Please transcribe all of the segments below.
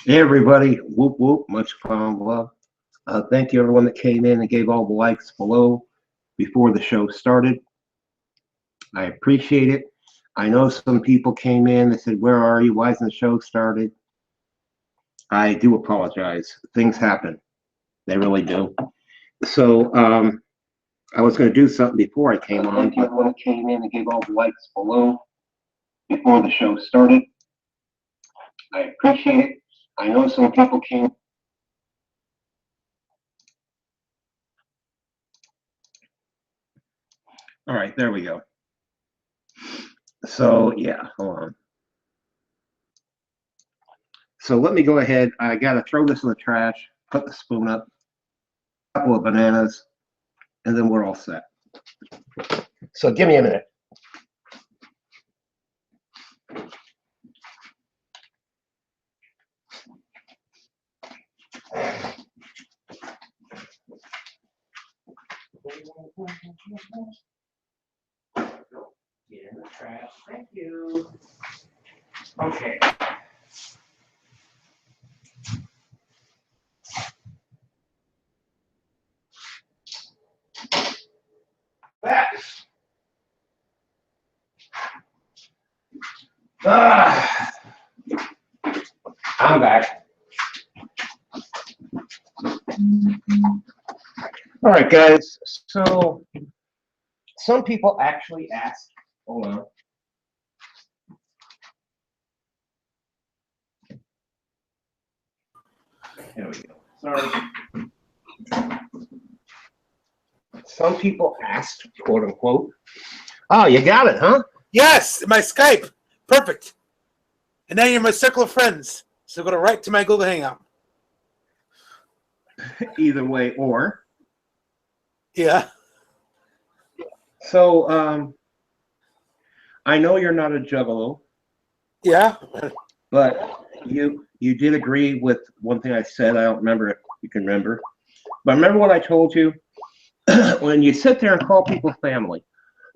Hey everybody, whoop whoop, much fun, love. Thank you everyone that came in and gave all the likes below before the show started. I appreciate it. I know some people came in that said, "Where are you? Why hasn't the show started?" I do apologize. Things happen. They really do. So I was going to do something before I came on. Thank you everyone that came in and gave all the likes below before the show started. I appreciate it. I know some people came. All right, there we go. So yeah, hold on. So let me go ahead. I got to throw this in the trash, put the spoon up, a couple of bananas, and then we're all set. So give me a minute. Get in the trash. Thank you. Okay. Back. I'm back. All right, guys. So some people actually ask. Hold on. There we go. Sorry. Some people asked, quote unquote, "Oh, you got it, huh?" Yes, my Skype. Perfect. And now you're my circle of friends. So go right to my Google Hangout. Either way, or. Yeah. So I know you're not a juggalo. Yeah. But you did agree with one thing I said. I don't remember if you can remember. But remember what I told you? When you sit there and call people family,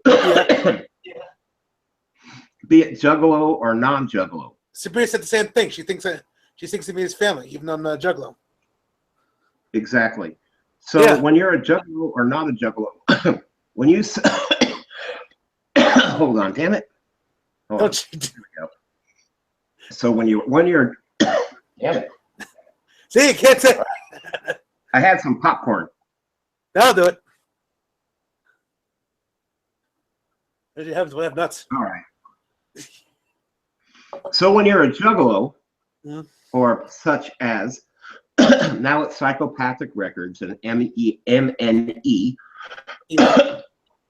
Yeah. be it juggalo or non-juggalo. Sabrina said the same thing. She thinks of me as family, even though I'm not a juggalo. Exactly. So when you're a juggalo or not a juggalo, when you hold on, damn it. Hold on. There we go. So when you're damn it. See, you can't say. I had some popcorn. That'll do it. What happens when I have nuts? All right. So when you're a juggalo, or such as now it's Psychopathic Records and MNE,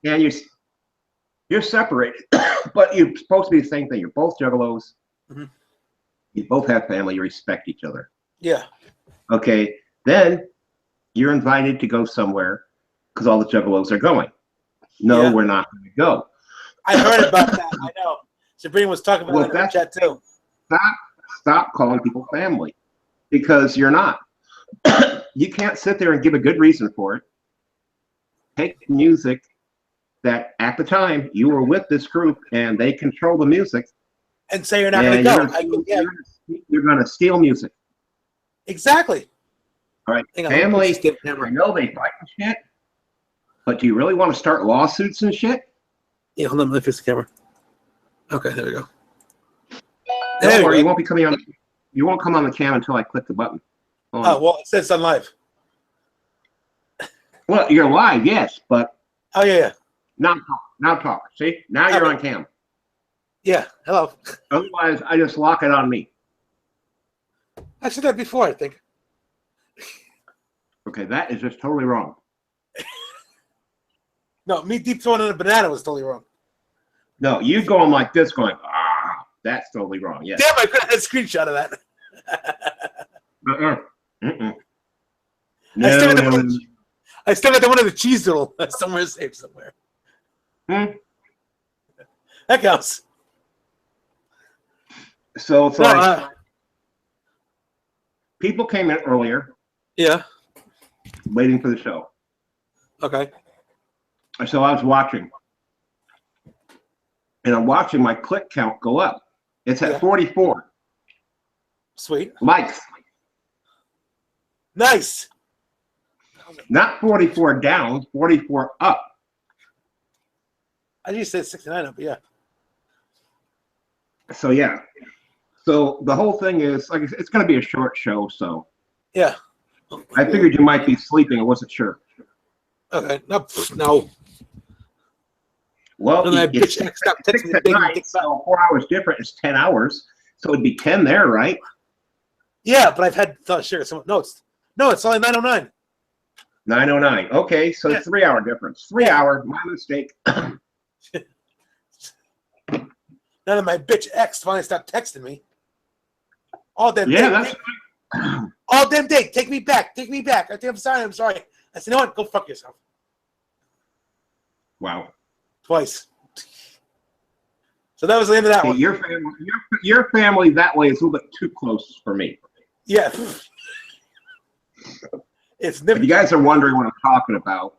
and you're separated, but you're supposed to be the same thing. You're both juggalos. You both have family. You respect each other. Yeah. Okay. Then you're invited to go somewhere because all the juggalos are going. No, we're not going to go. I heard about that. I know. Sabrina was talking about that in chat too. Stop calling people family because you're not. You can't sit there and give a good reason for it. Take music that at the time you were with this group and they control the music. And say you're not going to go. You're going to steal music. Exactly. All right. Family, I know they fight and shit, but do you really want to start lawsuits and shit? Yeah, hold on. Let me fix the camera. Okay, there we go. Don't worry, you won't be coming on. You won't come on the cam until I click the button. Oh, well, it says on live. Well, you're live, yes, but. Oh, yeah. Now talk. See? Now you're on cam. Yeah, hello. Otherwise, I just lock it on me. I said that before, I think. Okay, that is just totally wrong. No, me deep throwing in a banana was totally wrong. No, you going like this, going, that's totally wrong. Yeah. Damn, I could have had a screenshot of that. No, I still got the one of the cheese doodle somewhere saved somewhere. That counts. So it's like people came in earlier. Yeah. Waiting for the show. Okay. So I was watching. And I'm watching my click count go up. It's at 44. Sweet. Likes. Nice. Not 44 down, 44 up. I just said 69 up, but yeah. So yeah. So the whole thing is like it's going to be a short show. So Yeah. I figured you might be sleeping. I wasn't sure. Okay. No. Well, No, that it's bitch stop texting 6 me, at making me night, think so 4 hours different is 10 hours. So it'd be 10 there, right? Yeah, but I've had thought sure. No, it's only 9:09. 9:09. Okay, so Yeah. 3 hour difference. 3 hour, my mistake. Now that my bitch ex finally stopped texting me. All damn Yeah, day. that's All damn day. Take me back. Take me back. I think I'm sorry. I'm sorry. I said, you know what? Go fuck yourself. wow. Twice. So that was the end of that Okay, one. your family that way is a little bit too close for me. Yeah. It's never. If you guys are wondering what I'm talking about,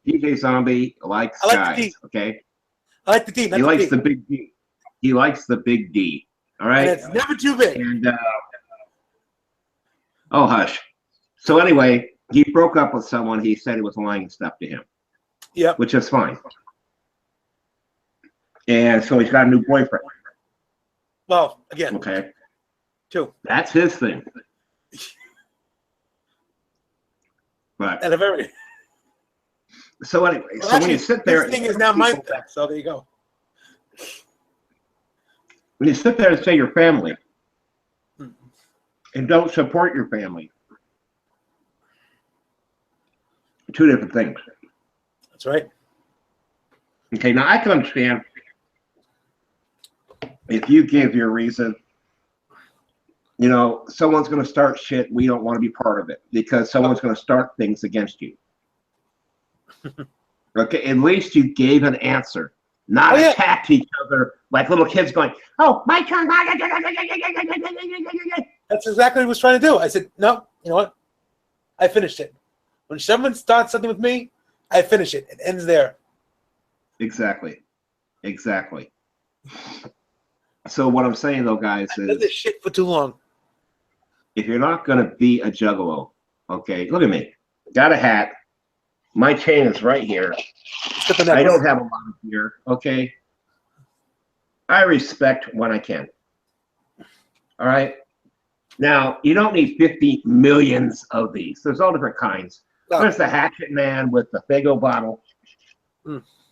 DJ Zombie likes I like the guys. D. Okay, I like the D. he likes the big D. He likes the big D. All right, And it's never too big. and oh hush. So anyway, he broke up with someone. He said he was lying and stuff to him. Yep. Which is fine. And so he's got a new boyfriend. Well, again. Okay. Two. That's his thing. But At a very. so anyway, Well, so actually, when you sit there, this thing is now mine. So there you go. when you sit there and say your family, and don't support your family, two different things. That's right. Okay, now I can understand if you give your reason, you know, someone's going to start shit, we don't want to be part of it because someone's going to start things against you. Okay, at least you gave an answer, not attacked each other like little kids going, oh, my turn. That's exactly what I was trying to do. I said, no, you know what? I finished it. When someone starts something with me, I finish it. It ends there. Exactly. So what I'm saying though, guys, I did this shit for too long. If you're not going to be a juggalo, okay, look at me. Got a hat. My chain is right here. I don't have a lot of gear, okay? I respect when I can. All right? Now, you don't need 50 millions of these. There's all different kinds. No. There's the Hatchet Man with the Fago bottle.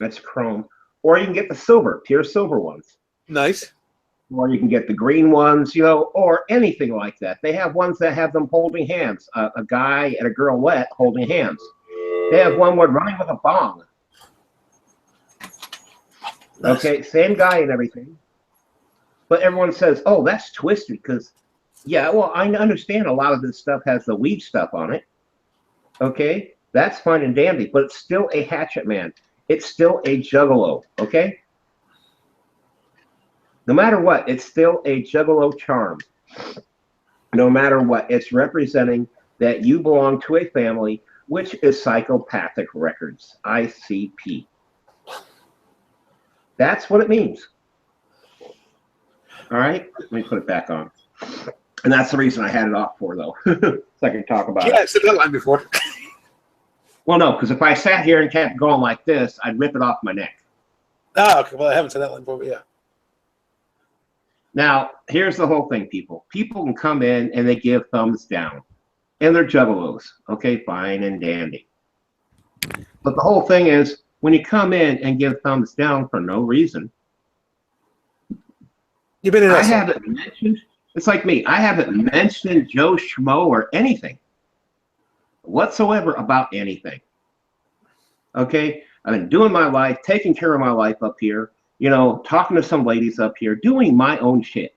That's chrome. Or you can get the silver, pure silver ones. Nice. Or you can get the green ones, you know, or anything like that. They have ones that have them holding hands, a guy and a girlette holding hands. They have one where running with a bong. Nice. Okay, same guy and everything. But everyone says, oh, that's Twiztid because, yeah, well, I understand a lot of this stuff has the weed stuff on it. Okay, that's fine and dandy, but it's still a Hatchet Man. It's still a Juggalo, okay? No matter what, it's still a Juggalo charm. No matter what, it's representing that you belong to a family, which is Psychopathic Records, ICP. That's what it means. All right, let me put it back on. And that's the reason I had it off for, though, so I can talk about it. Yeah, I said that line before. Well, no, because if I sat here and kept going like this, I'd rip it off my neck. Oh, okay. Well, I haven't said that line before, but yeah. Now, here's the whole thing, people. People can come in and they give thumbs down. And they're juggalos. Okay, fine and dandy. But the whole thing is, when you come in and give thumbs down for no reason, You've been in I haven't mentioned, it's like me, I haven't mentioned Joe Schmo or anything whatsoever about anything. Okay? I've been doing my life, taking care of my life up here, you know, talking to some ladies up here, doing my own shit.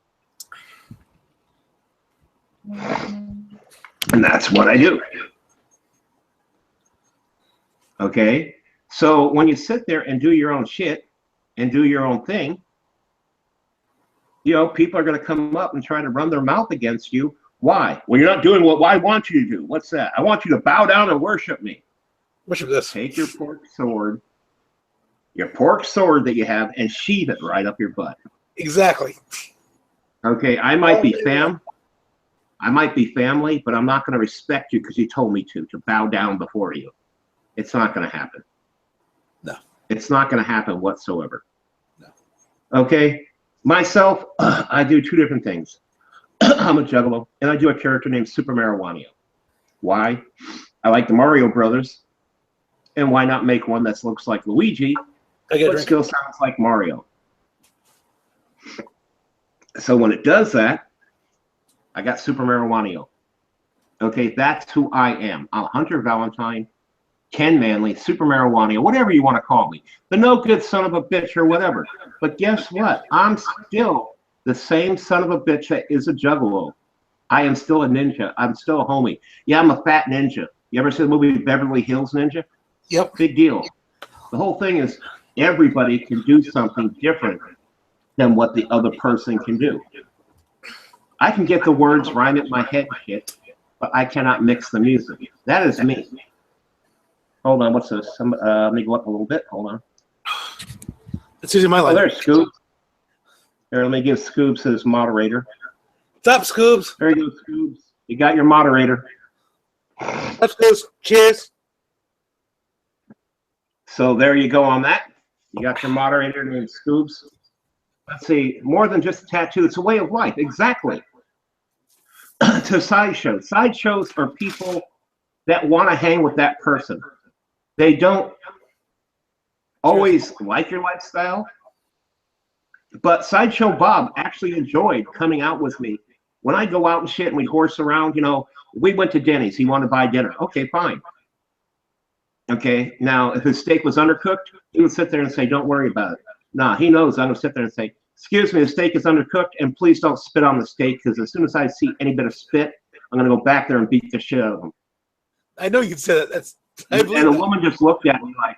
And that's what I do. Okay? So when you sit there and do your own shit and do your own thing, you know, people are going to come up and try to run their mouth against you. Why? Well, you're not doing what I want you to do. What's that? I want you to bow down and worship me. Worship this. Take your pork sword that you have, and sheave it right up your butt. Exactly. Okay, I might be Sam. I might be family, but I'm not going to respect you because you told me to bow down before you. It's not going to happen. No. It's not going to happen whatsoever. No. Okay? Myself, I do two different things. I'm a Juggalo, and I do a character named Super Marijuanaeo. Why? I like the Mario Brothers, and why not make one that looks like Luigi, but still sounds like Mario? So when it does that, I got Super Marijuanaeo. Okay, that's who I am. I'm Hunter Valentine, Ken Manley, Super Marijuanaeo, whatever you want to call me. The no good son of a bitch or whatever. But guess what? I'm still the same son of a bitch that is a Juggalo. I am still a ninja. I'm still a homie. Yeah, I'm a fat ninja. You ever see the movie Beverly Hills Ninja? Yep. Big deal. The whole thing is everybody can do something different than what the other person can do. I can get the words rhyme in my head and shit, but I cannot mix the music. That is me. Hold on, what's this? Let me go up a little bit. Hold on. It's using my line. Oh, there's Scoob. Here, let me give Scoobs his moderator. What's up, Scoobs? There you go, Scoobs. You got your moderator. Let's go. Cheers. So there you go on that. You got your moderator named Scoobs. Let's see, more than just a tattoo, it's a way of life. Exactly. To sideshows. Sideshows are people that want to hang with that person. They don't always like your lifestyle, but Sideshow Bob actually enjoyed coming out with me. When I go out and shit and we horse around, you know, we went to Denny's. He wanted to buy dinner. Okay, fine. Okay, now if his steak was undercooked, he would sit there and say, don't worry about it. Nah, he knows I'm going to sit there and say, excuse me, the steak is undercooked, and please don't spit on the steak, because as soon as I see any bit of spit, I'm going to go back there and beat the shit out of him. I know you can say that. And the woman just looked at me like,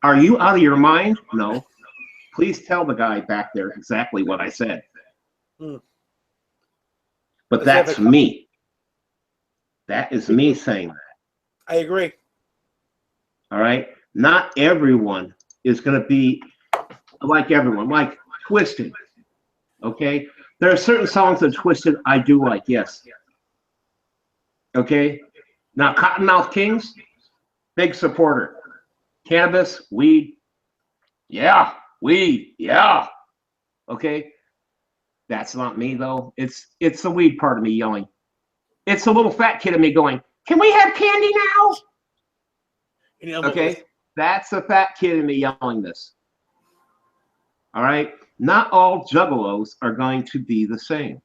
are you out of your mind? No. Please tell the guy back there exactly what I said. But that's me. That is me saying that. I agree. All right? Not everyone is going to be like everyone, like Twiztid. Okay? There are certain songs of Twiztid I do like, yes. Okay? Now, Cottonmouth Kings, big supporter. Cannabis, weed, yeah. Weed, yeah. Okay? That's not me, though. It's the weed part of me yelling. It's the little fat kid of me going, can we have candy now? Okay? That's the fat kid in me yelling this. All right? Not all Juggalos are going to be the same.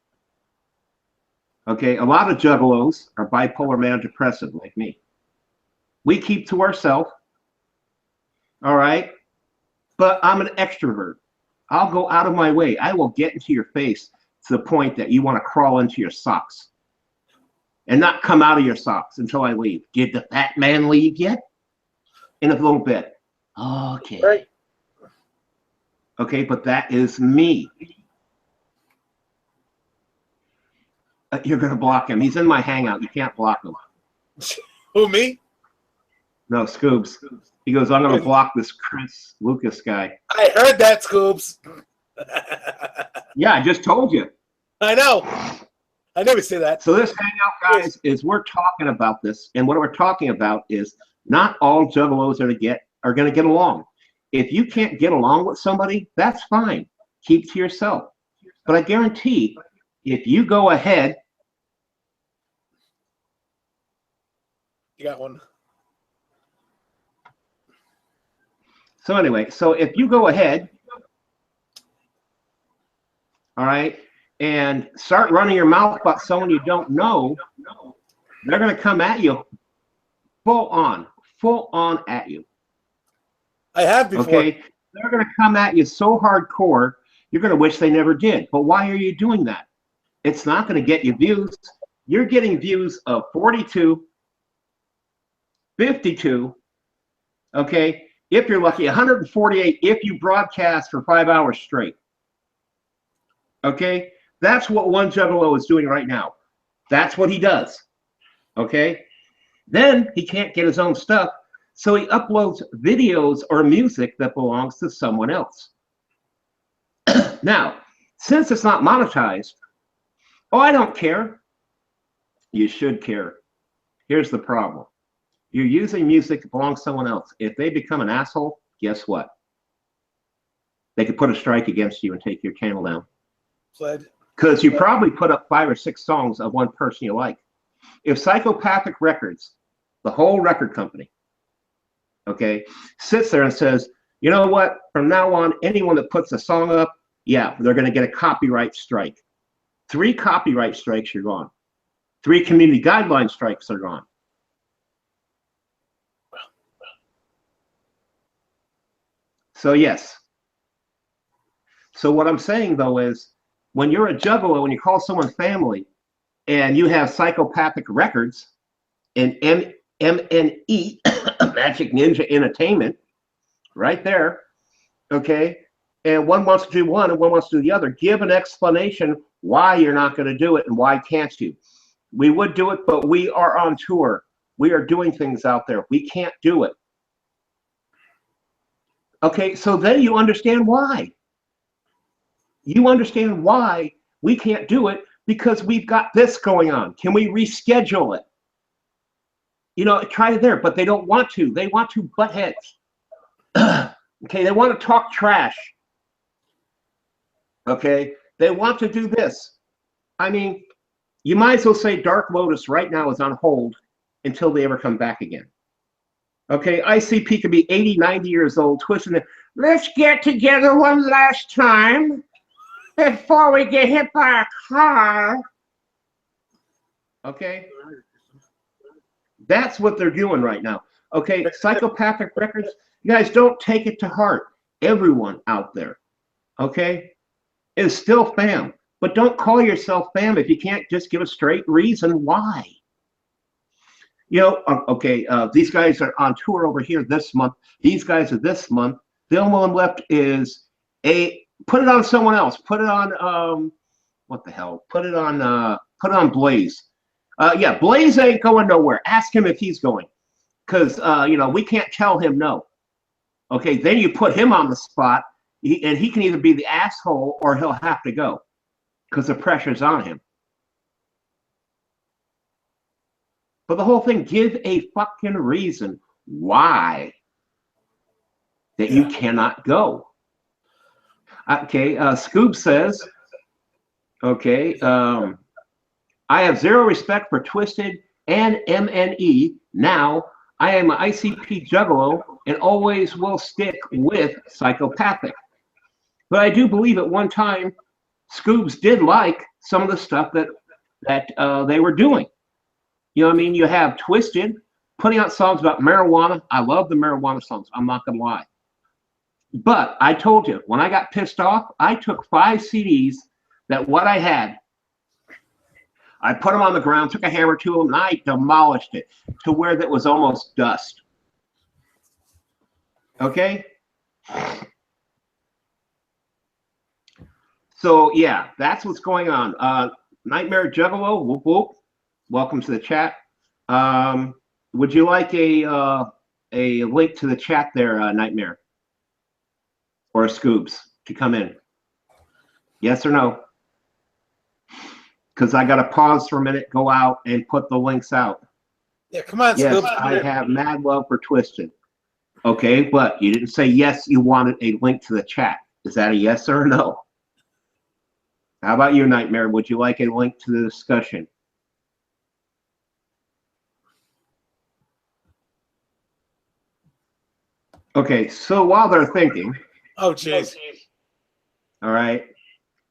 Okay? A lot of Juggalos are bipolar manic depressive like me. We keep to ourselves. All right? But I'm an extrovert. I'll go out of my way. I will get into your face to the point that you want to crawl into your socks and not come out of your socks until I leave. Did the fat man leave yet? In a little bit. Okay. Right. Okay, but that is me. You're going to block him. He's in my hangout. You can't block him. Who, me? No, Scoobs. He goes, I'm going to block this Chris Lucas guy. I heard that, Scoobs. Yeah, I just told you. I know. I never say that. So this hangout, guys, is we're talking about this, and what we're talking about is not all Juggalos are going to get along. If you can't get along with somebody, that's fine. Keep to yourself. But I guarantee, if you go ahead, you got one. So anyway, so if you go ahead, all right, and start running your mouth about someone you don't know, they're going to come at you full on at you. I have before. Okay, they're going to come at you so hardcore, you're going to wish they never did. But why are you doing that? It's not going to get you views. You're getting views of 42, 52, okay, if you're lucky, 148 if you broadcast for 5 hours straight. Okay? That's what one Juggalo is doing right now. That's what he does. Okay? Then he can't get his own stuff, so he uploads videos or music that belongs to someone else. Now, since it's not monetized, oh, I don't care. You should care. Here's the problem. You're using music that belongs to someone else. If they become an asshole, guess what? They could put a strike against you and take your channel down. Because you probably put up 5 or 6 songs of one person you like. If Psychopathic Records, the whole record company, okay, sits there and says, you know what, from now on, anyone that puts a song up, yeah, they're going to get a copyright strike. 3 copyright strikes, you're gone. 3 community guideline strikes are gone. So yes. So what I'm saying though is, when you're a juggalo, when you call someone family, and you have Psychopathic Records and MNE, Magic Ninja Entertainment, right there, okay, and one wants to do one and one wants to do the other, give an explanation why you're not going to do it and why can't you. We would do it, but we are on tour. We are doing things out there. We can't do it. Okay, so then you understand why. You understand why we can't do it, because we've got this going on. Can we reschedule it? You know, try it there, but they don't want to. They want to butt heads. Okay, they want to talk trash. Okay, they want to do this. I mean, you might as well say Dark Lotus right now is on hold until they ever come back again. Okay, ICP could be 80, 90 years old, twisting it. Let's get together one last time before we get hit by a car. Okay? That's what they're doing right now. Okay, Psychopathic Records, you guys don't take it to heart. Everyone out there, okay, is still fam. But don't call yourself fam if you can't just give a straight reason why. You know, okay, these guys are on tour over here this month. These guys are this month. The only one left is put it on someone else. Put it on what the hell? Put it on Blaze. Yeah, Blaze ain't going nowhere. Ask him if he's going, because you know, we can't tell him no. Okay, then you put him on the spot, and he can either be the asshole or he'll have to go, because the pressure's on him. But the whole thing, give a fucking reason why that you cannot go. Okay, Scoob says, okay, I have zero respect for Twiztid and MNE. Now, I am an ICP Juggalo and always will stick with Psychopathic. But I do believe at one time, Scoobs did like some of the stuff that they were doing. You know what I mean? You have Twiztid putting out songs about marijuana. I love the marijuana songs. I'm not going to lie. But I told you, when I got pissed off, I took 5 CDs that what I had, I put them on the ground, took a hammer to them, and I demolished it to where that was almost dust. Okay? So, yeah, that's what's going on. Nightmare Juggalo, whoop whoop. Welcome to the chat. Would you like a link to the chat there, Nightmare? Or Scoobs to come in? Yes or no? Because I got to pause for a minute, go out, and put the links out. Yeah, come on, yes, Scoobs. I have mad love for Twiztid. Okay, but you didn't say yes, you wanted a link to the chat. Is that a yes or a no? How about you, Nightmare? Would you like a link to the discussion? Okay, so while they're thinking. Oh, jeez. All right.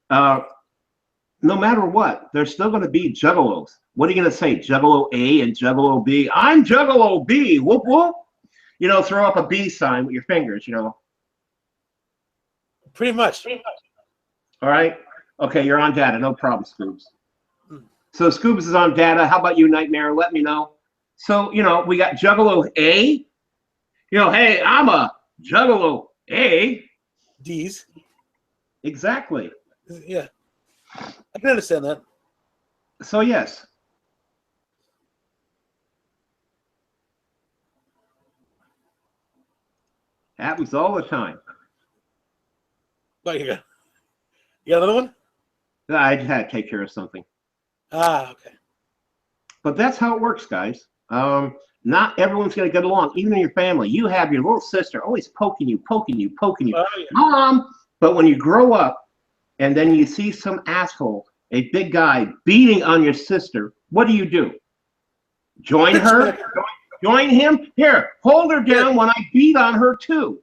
No matter what, there's still going to be juggalos. What are you going to say? Juggalo A and Juggalo B? I'm Juggalo B. Whoop, whoop. You know, throw up a B sign with your fingers, you know. Pretty much. All right. Okay, you're on data. No problem, Scoobs. So Scoobs is on data. How about you, Nightmare? Let me know. So, you know, we got Juggalo A. You know, hey, I'm a Juggalo A. D's. Exactly. Yeah. I can understand that. So, yes. Happens all the time. What you got? You got another one? I just had to take care of something. Ah, okay. But that's how it works, guys. Not everyone's going to get along, even in your family. You have your little sister always poking you. Oh, yeah. Mom! But when you grow up and then you see some asshole, a big guy, beating on your sister, what do? Join her? Join him? Here, hold her down when I beat on her too.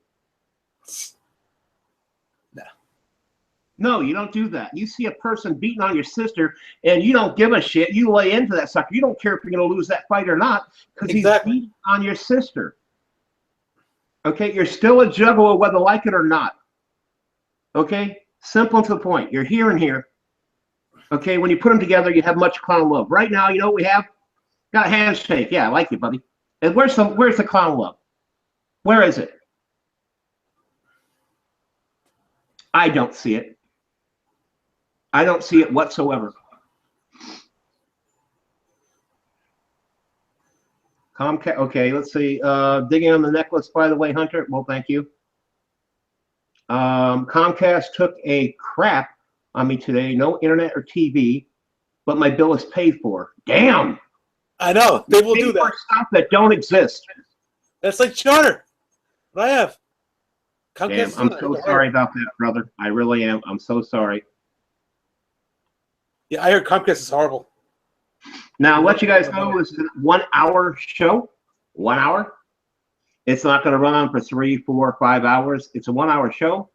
No, you don't do that. You see a person beating on your sister and you don't give a shit. You lay into that sucker. You don't care if you're going to lose that fight or not because he's beating on your sister. Okay, you're still a juggalo whether you like it or not. Okay, simple and to the point. You're here and here. Okay, when you put them together, you have much clown love. Right now, you know what we have? Got a handshake. Yeah, I like you, buddy. And where's the clown love? Where is it? I don't see it. I don't see it whatsoever. Comcast. Okay, let's see. Digging on the necklace, by the way, Hunter. Well, thank you. Comcast took a crap on me today. No internet or TV, but my bill is paid for. Damn. I know. They will do that. Stuff that don't exist. That's like Charter. What I have. Damn, I'm so sorry about that, brother. I really am. I'm so sorry. Yeah, I heard Comcast is horrible. Now, I'll let you guys know this is a 1 hour show. 1 hour. It's not going to run on for 3, 4, 5 hours. It's a 1 hour show.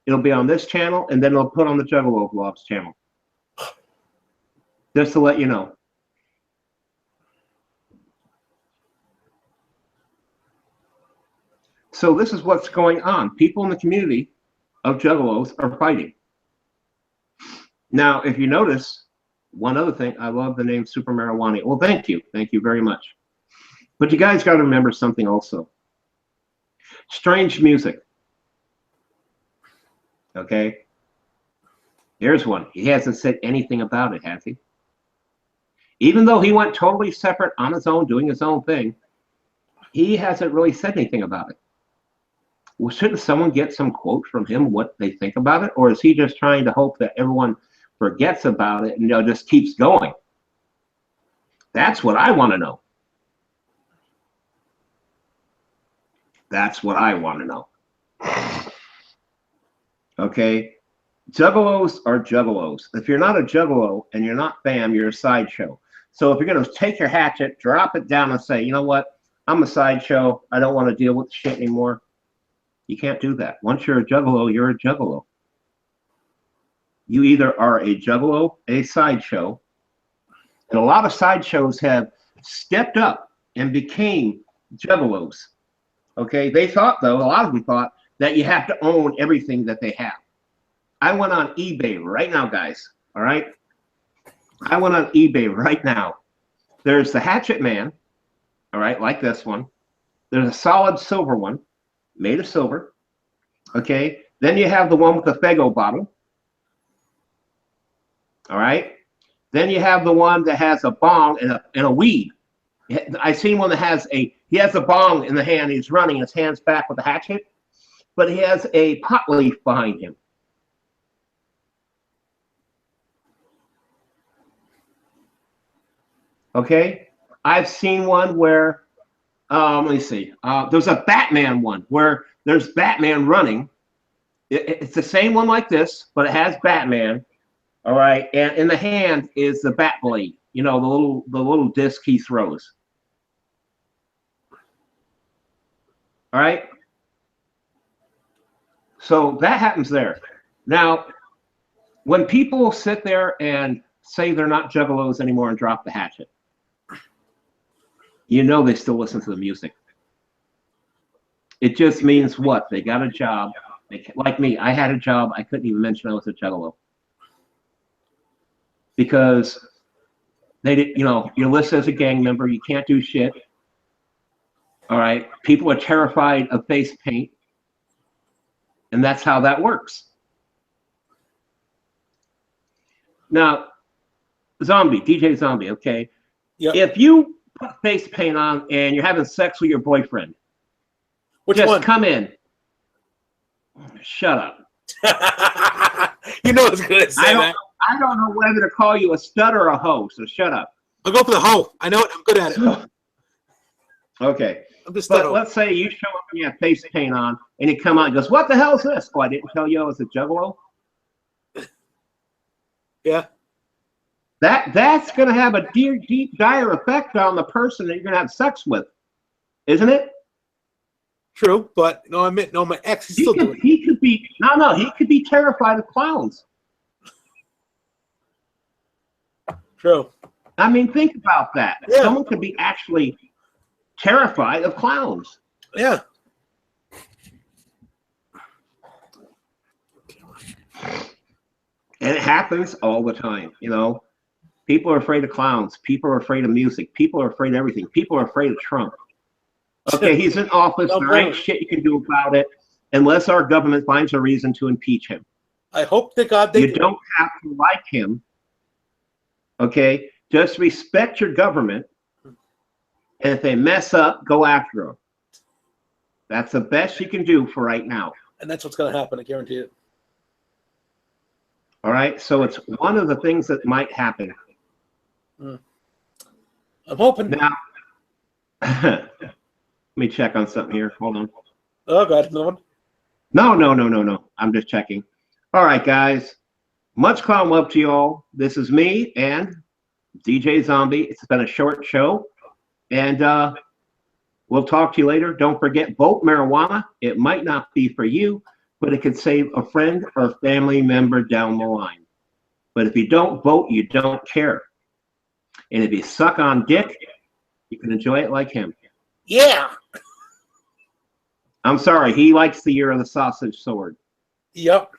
It'll be on this channel, and then it'll put on the Juggalo Vlogs channel. Just to let you know. So this is what's going on. People in the community of Juggalos are fighting. Now, if you notice, one other thing, I love the name Super Marijuanaeo. Well, thank you. Thank you very much. But you guys got to remember something also. Strange music. Okay? Here's one. He hasn't said anything about it, has he? Even though he went totally separate on his own, doing his own thing, he hasn't really said anything about it. Well, shouldn't someone get some quote from him what they think about it? Or is he just trying to hope that everyone forgets about it and just keeps going? That's what I want to know. That's what I want to know. Okay? Juggalos are juggalos. If you're not a juggalo and you're not fam, you're a sideshow. So if you're going to take your hatchet, drop it down and say, you know what? I'm a sideshow. I don't want to deal with the shit anymore. You can't do that. Once you're a juggalo, you're a juggalo. You either are a juggalo, a sideshow, and a lot of sideshows have stepped up and became juggalos. Okay, they thought, though, a lot of them thought that you have to own everything that they have. I went on eBay right now, guys, all right? I went on eBay right now. There's the Hatchet Man, all right, like this one. There's a solid silver one, made of silver, okay? Then you have the one with the Faygo bottle, all right? Then you have the one that has a bong and a weed. I seen one that has he has a bong in the hand, he's running, his hand's back with the hatchet, but he has a pot leaf behind him. Okay? I've seen one where, let me see, there's a Batman one where there's Batman running. It's the same one like this, but it has Batman, all right? And in the hand is the bat blade, you know, the little disc he throws. All right? So that happens there. Now, when people sit there and say they're not juggalos anymore and drop the hatchet, you know they still listen to the music. It just means what? They got a job. Like me, I had a job. I couldn't even mention I was a juggalo. Because they did, you know, you're listed as a gang member. You can't do shit. All right? People are terrified of face paint. And that's how that works. Now, Zombie, DJ Zombie, okay? Yep. If you put face paint on and you're having sex with your boyfriend, Which just one? come in. Shut up. You know it's going to say that. I don't know whether to call you a stud or a hoe, so shut up. I'll go for the hoe. I know it. I'm good at it. Okay. I'm just But let's say you show up and you have face paint on, and you come out and goes, "What the hell is this?" Oh, I didn't tell you I was a Juggalo. Yeah. That's going to have a deep, dire effect on the person that you're going to have sex with, isn't it? True, but no, my ex. He's still doing it. He could be he could be terrified of clowns. True. I mean, think about that. Yeah. Someone could be actually terrified of clowns. Yeah. And it happens all the time, you know. People are afraid of clowns. People are afraid of music. People are afraid of everything. People are afraid of Trump. Okay, he's in office. There ain't shit you can do about it unless our government finds a reason to impeach him. I hope to God they You don't have to like him. Okay, just respect your government. And if they mess up, go after them. That's the best you can do for right now. And that's what's going to happen. I guarantee it. All right, so it's one of the things that might happen. I'm hoping. Now, let me check on something here. Hold on. Oh, God, another one? No. I'm just checking. All right, guys. Much clown love to you all. This is me and DJ Zombie. It's been a short show. And we'll talk to you later. Don't forget, vote marijuana. It might not be for you, but it could save a friend or a family member down the line. But if you don't vote, you don't care. And if you suck on dick, you can enjoy it like him. Yeah. I'm sorry. He likes the year of the sausage sword. Yep.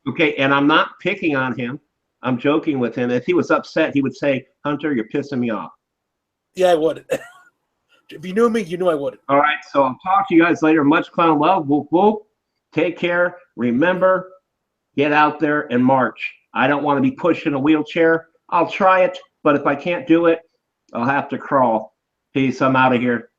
Okay, and I'm not picking on him. I'm joking with him. If he was upset, he would say, "Hunter, you're pissing me off." Yeah, I would. If you knew me, you knew I would. All right, so I'll talk to you guys later. Much clown love. Whoop, whoop. Take care. Remember, get out there and march. I don't want to be pushed in a wheelchair. I'll try it, but if I can't do it, I'll have to crawl. Peace. I'm out of here.